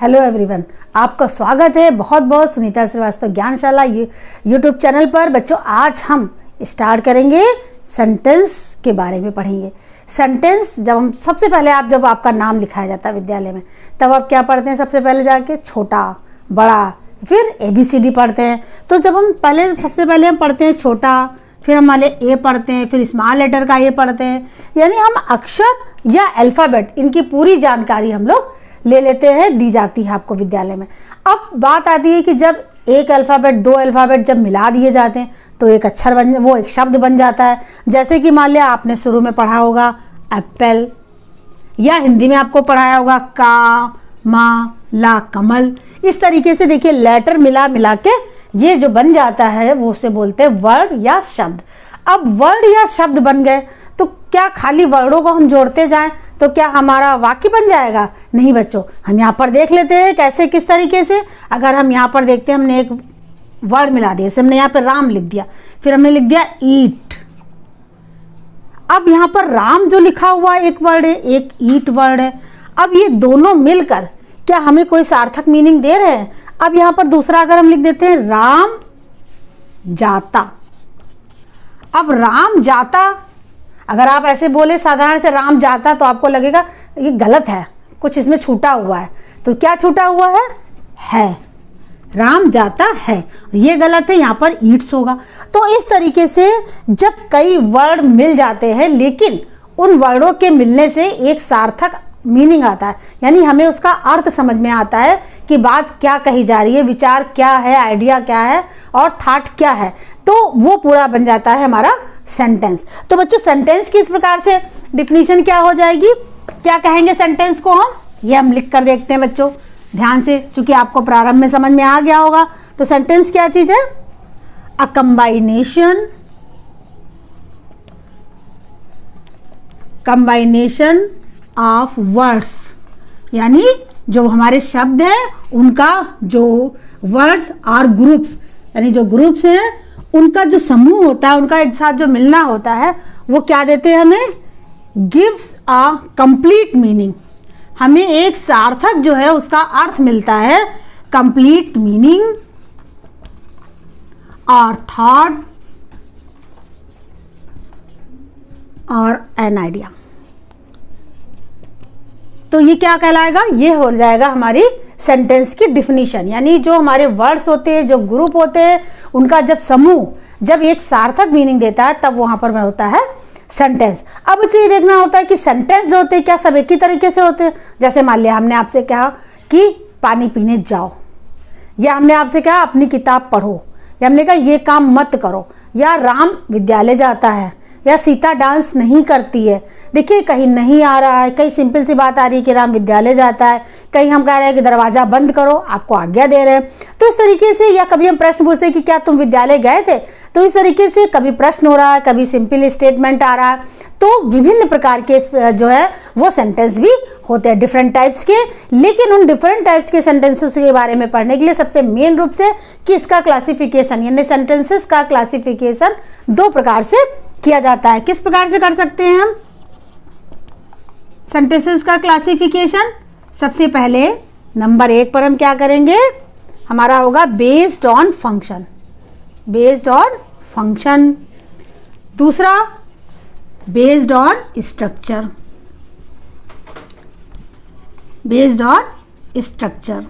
Hello everyone, आपका स्वागत है बहुत बहुत सुनीता श्रीवास्तव ज्ञानशाला यूट्यूब चैनल पर। बच्चों, आज हम स्टार्ट करेंगे सेंटेंस के बारे में पढ़ेंगे। सेंटेंस सबसे पहले जब आपका नाम लिखाया जाता है विद्यालय में, तब आप क्या पढ़ते हैं? सबसे पहले जाके छोटा बड़ा फिर ABCD पढ़ते हैं। तो जब हम सबसे पहले हम पढ़ते हैं छोटा, फिर हम वाले A पढ़ते हैं, फिर स्मॉल लेटर का A पढ़ते हैं, यानी हम अक्षर या अल्फ़ाबेट इनकी पूरी जानकारी हम लोग ले लेते हैं, दी जाती है आपको विद्यालय में। अब बात आती है कि जब एक अल्फ़ाबेट दो अल्फ़ाबेट जब मिला दिए जाते हैं तो एक अक्षर वो एक शब्द बन जाता है। जैसे कि मान लिया आपने शुरू में पढ़ा होगा एप्पल, या हिंदी में आपको पढ़ाया होगा का मा ला कमल। इस तरीके से देखिए लेटर मिला के ये जो बन जाता है वो उसे बोलते हैं वर्ड या शब्द। अब वर्ड या शब्द बन गए तो क्या खाली वर्डों को हम जोड़ते जाएं तो क्या हमारा वाक्य बन जाएगा? नहीं बच्चों, हम यहाँ पर देख लेते हैं कैसे किस तरीके से। अगर हम यहाँ पर देखते हैं, हमने एक वर्ड मिला दिया, जैसे हमने यहाँ पर राम लिख दिया, फिर हमने लिख दिया ईट। अब यहाँ पर राम जो लिखा हुआ एक वर्ड है, एक ईट वर्ड है। अब ये दोनों मिलकर क्या हमें कोई सार्थक मीनिंग दे रहे हैं? अब यहाँ पर दूसरा अगर हम लिख देते हैं राम जाता। अब राम जाता, अगर आप ऐसे बोले साधारण से राम जाता तो आपको लगेगा ये गलत है, कुछ इसमें छूटा हुआ है। तो क्या छूटा हुआ है राम जाता है, ये गलत है, यहाँ पर ईट्स होगा। तो इस तरीके से जब कई वर्ड मिल जाते हैं लेकिन उन वर्डों के मिलने से एक सार्थक मीनिंग आता है, यानी हमें उसका अर्थ समझ में आता है कि बात क्या कही जा रही है, विचार क्या है, आइडिया क्या है और थॉट क्या है, तो वो पूरा बन जाता है हमारा सेंटेंस। तो बच्चों, सेंटेंस की इस प्रकार से डिफिनीशन क्या हो जाएगी, क्या कहेंगे सेंटेंस को हम, ये हम लिख कर देखते हैं बच्चों ध्यान से, चूंकि आपको प्रारंभ में समझ में आ गया होगा। तो सेंटेंस क्या चीज है? अ कंबाइनेशन ऑफ वर्ड्स, यानी जो हमारे शब्द हैं उनका जो वर्ड्स और ग्रुप्स, यानी जो ग्रुप्स हैं उनका जो समूह होता है, उनका एक साथ जो मिलना होता है, वो क्या देते हैं हमें? Gives a complete meaning. हमें एक सार्थक जो है उसका अर्थ मिलता है, कंप्लीट मीनिंग और थॉट और एन आइडिया। तो ये क्या कहलाएगा? ये हो जाएगा हमारी सेंटेंस की डिफिनीशन, यानी जो हमारे वर्ड्स होते हैं, जो ग्रुप होते हैं, उनका जब समूह जब एक सार्थक मीनिंग देता है तब वहां पर में होता है सेंटेंस। अब तो ये देखना होता है कि सेंटेंस जो होते हैं क्या सब एक ही तरीके से होते हैं? जैसे मान लिया हमने आपसे कहा कि पानी पीने जाओ, या हमने आपसे कहा अपनी किताब पढ़ो, या हमने कहा ये काम मत करो, या राम विद्यालय जाता है, या सीता डांस नहीं करती है। देखिए, कहीं नहीं आ रहा है, कहीं सिंपल सी बात आ रही है कि राम विद्यालय जाता है, कहीं हम कह रहे हैं कि दरवाजा बंद करो, आपको आज्ञा दे रहे हैं। तो इस तरीके से, या कभी हम प्रश्न पूछते हैं कि क्या तुम विद्यालय गए थे, तो इस तरीके से कभी प्रश्न हो रहा है, कभी सिंपल स्टेटमेंट आ रहा है। तो विभिन्न प्रकार के जो है वो सेंटेंस भी होते हैं डिफरेंट टाइप्स के। लेकिन उन डिफरेंट टाइप्स के सेंटेंसेस के बारे में पढ़ने के लिए सबसे मेन रूप से कि इसका क्लासिफिकेशन, यानी सेंटेंसेस का क्लासिफिकेशन दो प्रकार से किया जाता है। किस प्रकार से कर सकते हैं हम सेंटेंसेस का क्लासिफिकेशन? सबसे पहले नंबर 1 पर हम क्या करेंगे, हमारा होगा based on function, based on function. दूसरा based on structure, based on structure.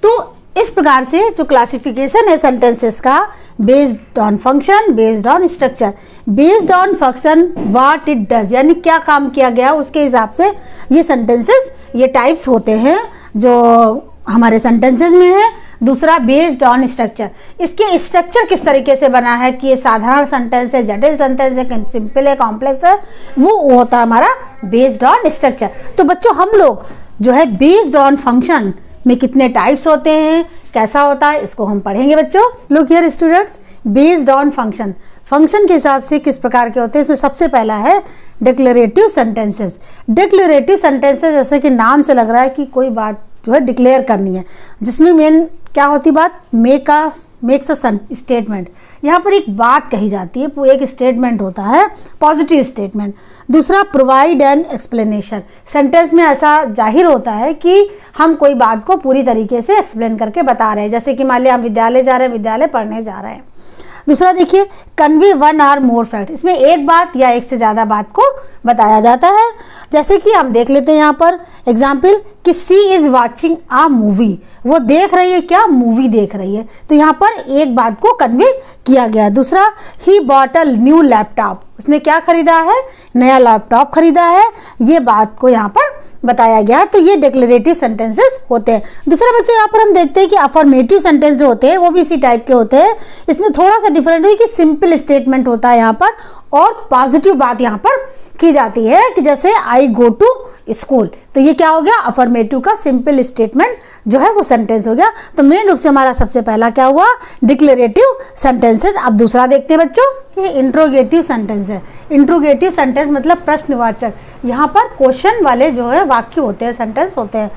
तो इस प्रकार से जो क्लासिफिकेशन है सेंटेंसेस का, based on function, based on structure. Based on function what it does, यानी क्या काम किया गया उसके हिसाब से ये सेंटेंसेस, ये टाइप्स होते हैं जो हमारे सेंटेंसेस में है। दूसरा बेस्ड ऑन स्ट्रक्चर, इसके स्ट्रक्चर किस तरीके से बना है, कि ये साधारण सेंटेंस है, जटिल सेंटेंस है, सिंपल है, कॉम्प्लेक्स है, वो होता है हमारा बेस्ड ऑन स्ट्रक्चर। तो बच्चों, हम लोग जो है बेस्ड ऑन फंक्शन में कितने टाइप्स होते हैं, कैसा होता है, इसको हम पढ़ेंगे बच्चों। Look here students, based on function, function के हिसाब से किस प्रकार के होते हैं। इसमें सबसे पहला है डिक्लेरेटिव सेंटेंसेस। डिक्लेरेटिव सेंटेंसेस, जैसे कि नाम से लग रहा है कि कोई बात जो है डिक्लेयर करनी है, जिसमें मेन क्या होती बात, मेक्स अ स्टेटमेंट, यहाँ पर एक बात कही जाती है, एक स्टेटमेंट होता है, पॉजिटिव स्टेटमेंट। दूसरा प्रोवाइड एन एक्सप्लेनेशन, सेंटेंस में ऐसा जाहिर होता है कि हम कोई बात को पूरी तरीके से एक्सप्लेन करके बता रहे हैं, जैसे कि मान लिया हम विद्यालय जा रहे हैं, विद्यालय पढ़ने जा रहे हैं। दूसरा देखिए convey one or more fact, इसमें एक बात या एक से ज़्यादा बात को बताया जाता है। जैसे कि हम देख लेते हैं यहाँ पर एग्जाम्पल कि सी इज वॉचिंग आ मूवी, वो देख रही है क्या, मूवी देख रही है, तो यहाँ पर एक बात को कन्वे किया गया। दूसरा he bought a new laptop, उसने क्या खरीदा है, नया लैपटॉप खरीदा है, ये बात को यहाँ पर बताया गया। तो ये डिक्लेरेटिव सेंटेंसेस होते हैं। दूसरा बच्चों यहाँ पर हम देखते हैं कि अफर्मेटिव सेंटेंस जो होते हैं वो भी इसी टाइप के होते हैं। इसमें थोड़ा सा डिफरेंट है कि सिंपल स्टेटमेंट होता है यहाँ पर और पॉजिटिव बात यहाँ पर की जाती है कि जैसे आई गो टू स्कूल, तो ये क्या हो गया, अफर्मेटिव का सिंपल स्टेटमेंट जो है वो सेंटेंस हो गया। तो मेन रूप से हमारा सबसे पहला क्या हुआ, डिक्लेरेटिव सेंटेंसेस। अब दूसरा देखते हैं बच्चों कि इंट्रोगेटिव सेंटेंस है। इंट्रोगेटिव सेंटेंस मतलब प्रश्नवाचक, यहाँ पर क्वेश्चन वाले जो है वाक्य होते हैं, सेंटेंस होते हैं।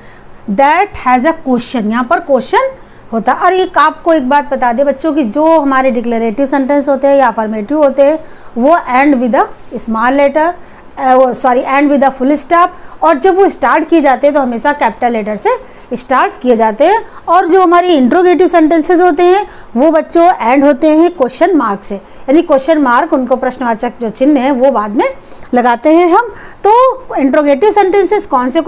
दैट हैज़ अ क्वेश्चन, यहाँ पर क्वेश्चन होता है। और एक आपको एक बात बता दें बच्चों कि जो हमारे डिक्लेरेटिव सेंटेंस होते हैं या अफर्मेटिव होते हैं वो end with a small letter, end with a full stop, और जब वो स्टार्ट किए जाते हैं तो हमेशा कैपिटल लेटर से स्टार्ट किए जाते हैं। और जो हमारी इंट्रोगेटिव सेंटेंसेस होते हैं वो बच्चों एंड होते हैं क्वेश्चन मार्क से, यानी क्वेश्चन मार्क उनको प्रश्नवाचक जो चिन्ह है वो बाद में लगाते हैं हम। तो इंट्रोगेटिव सेंटेंसेस कौन से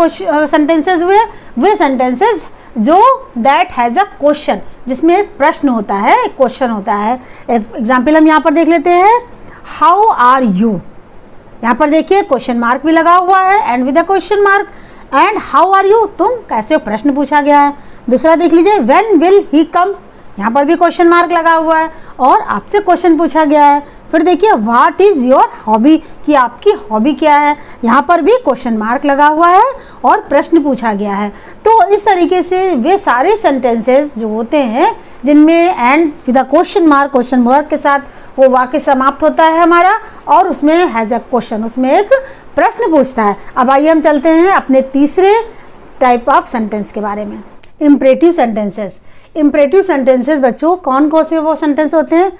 सेंटेंसेस हुए, वे सेंटेंसेस जो दैट हैज़ अ क्वेश्चन, जिसमें एक प्रश्न होता है, एक क्वेश्चन होता है। एग्जाम्पल हम यहाँ पर देख लेते हैं, हाउ आर यू, यहाँ पर देखिए क्वेश्चन मार्क भी लगा हुआ है, end with a question mark, and how are you, तुम कैसे हो, प्रश्न पूछा गया है। दूसरा देख लीजिए, व्हेन विल ही कम, यहाँ पर भी क्वेश्चन मार्क लगा हुआ है और आपसे क्वेश्चन पूछा गया है। फिर देखिए व्हाट इज योर हॉबी, कि आपकी हॉबी क्या है, यहाँ पर भी क्वेश्चन मार्क लगा हुआ है और प्रश्न पूछा गया है। तो इस तरीके से वे सारे सेंटेंसेस जो होते हैं जिनमें and with a question mark के साथ वो वाक्य समाप्त होता है हमारा, और उसमें हैज़ अ क्वेश्चन, उसमें एक प्रश्न पूछता है। अब आइए हम चलते हैं अपने तीसरे टाइप ऑफ सेंटेंस के बारे में, इम्परेटिव सेंटेंसेस। इम्परेटिव सेंटेंसेस बच्चों कौन कौन से वो सेंटेंस होते हैं,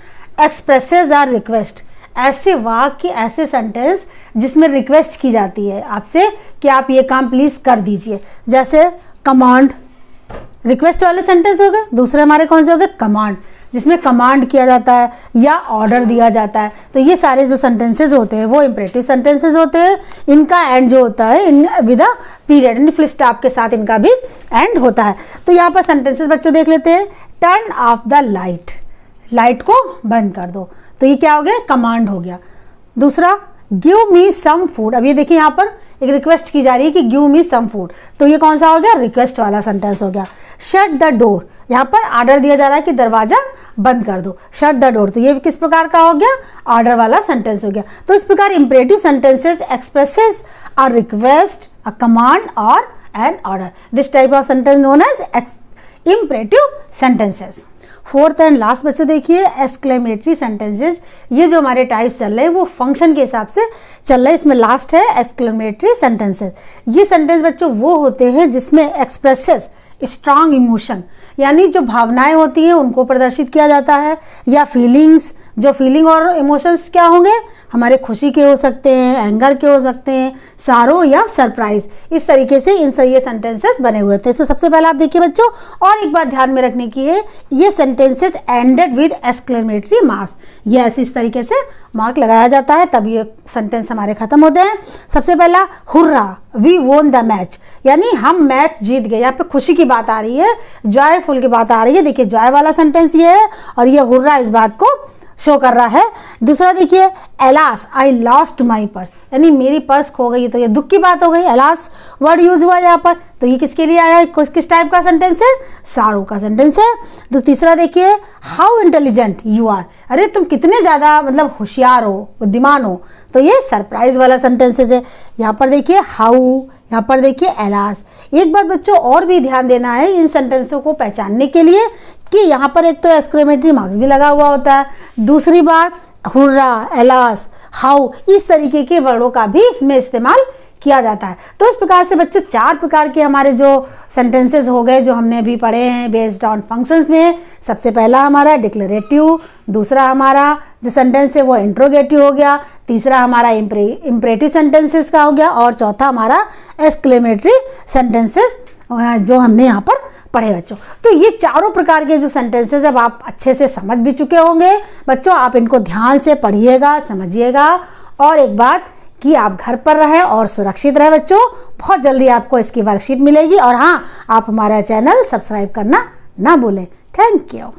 एक्सप्रेसेस आर रिक्वेस्ट, ऐसे वाक्य, ऐसे सेंटेंस जिसमें रिक्वेस्ट की जाती है आपसे कि आप ये काम प्लीज़ कर दीजिए। जैसे कमांड, रिक्वेस्ट वाले सेंटेंस हो गए। दूसरे हमारे कौन से हो गए, कमांड, जिसमें कमांड किया जाता है या ऑर्डर दिया जाता है। तो ये सारे जो सेंटेंसेस होते हैं वो इम्परेटिव सेंटेंसेस होते हैं। इनका एंड जो होता है इन विद अ पीरियड, यानी फुल स्टॉप के साथ इनका भी एंड होता है। तो यहाँ पर सेंटेंसेस बच्चों देख लेते हैं, turn off the light, light को बंद कर दो, तो ये क्या हो गया, कमांड हो गया। दूसरा गिव मी सम फूड, अब ये देखिए यहाँ पर एक रिक्वेस्ट की जा रही है कि गिव मी सम फूड, तो ये कौन सा हो गया, रिक्वेस्ट वाला सेंटेंस हो गया। शट द डोर, यहाँ पर ऑर्डर दिया जा रहा है कि दरवाजा बंद कर दो, शट द डोर, तो ये किस प्रकार का हो गया, ऑर्डर वाला सेंटेंस हो गया। तो इस प्रकार imperative sentences expresses a request, a command और an order. This type of sentence known as imperative sentences. Fourth and last बच्चों देखिए एक्सक्लेमेटरी सेंटेंसेस। ये जो हमारे टाइप्स चल रहे हैं वो फंक्शन के हिसाब से चल रहे हैं। इसमें लास्ट है एक्सक्लेमेटरी सेंटेंसेस। ये सेंटेंस बच्चों वो होते हैं जिसमें एक्सप्रेसेस स्ट्रांग इमोशन, यानी जो भावनाएं होती हैं उनको प्रदर्शित किया जाता है, या फीलिंग्स, जो फीलिंग और इमोशंस क्या होंगे हमारे, खुशी के हो सकते हैं, एंगर के हो सकते हैं, सारो या सरप्राइज, इस तरीके से इन ये सेंटेंसेस बने हुए थे। इसमें सबसे पहले आप देखिए बच्चों, और एक बात ध्यान में रखने की है, ये sentences ended with exclamatory marks, ये ऐसे इस तरीके से मार्क लगाया जाता है तब ये सेंटेंस हमारे खत्म होते हैं। सबसे पहला hurrah, we won the match, यानी हम मैच जीत गए, यहाँ पे खुशी की बात आ रही है, जॉयफुल की बात आ रही है। देखिए जॉय वाला सेंटेंस ये है और ये हुर्रा इस बात को शो कर रहा है। दूसरा देखिए alas I lost my purse, यानी मेरी पर्स खो गई, तो ये दुख की बात हो गई, एलास वर्ड यूज हुआ यहाँ पर, तो ये किसके लिए आया है, किस टाइप का सेंटेंस है, सारो का सेंटेंस है। तो तीसरा देखिए हाउ इंटेलिजेंट यू आर, अरे तुम कितने ज़्यादा मतलब होशियार हो, बुद्धिमान हो, तो ये सरप्राइज वाला सेंटेंसेस है। यहाँ पर देखिए हाउ, यहाँ पर देखिए एलास। एक बात बच्चों और भी ध्यान देना है इन सेंटेंसों को पहचानने के लिए कि यहाँ पर एक तो एक्सक्लेमेटरी मार्क्स भी लगा हुआ होता है, दूसरी बात हुर्रा, एलास, हाउ, इस तरीके के वर्डों का भी इसमें इस्तेमाल किया जाता है। तो इस प्रकार से बच्चों 4 प्रकार के हमारे जो सेंटेंसेस हो गए जो हमने अभी पढ़े हैं बेस्ड ऑन फंक्शंस में। सबसे पहला हमारा डिक्लेरेटिव, दूसरा हमारा जो सेंटेंस है वो इंट्रोगेटिव हो गया, तीसरा हमारा इम्परेटिव सेंटेंसेस का हो गया, और चौथा हमारा एक्सक्लेमेटरी सेंटेंसेस जो हमने यहाँ पर पढ़े बच्चों। तो ये चारों प्रकार के जो सेंटेंसेस अब आप अच्छे से समझ भी चुके होंगे बच्चों। आप इनको ध्यान से पढ़िएगा, समझिएगा, और एक बात कि आप घर पर रहें और सुरक्षित रहें बच्चों। बहुत जल्दी आपको इसकी वर्कशीट मिलेगी, और हाँ, आप हमारा चैनल सब्सक्राइब करना ना भूलें। Thank you.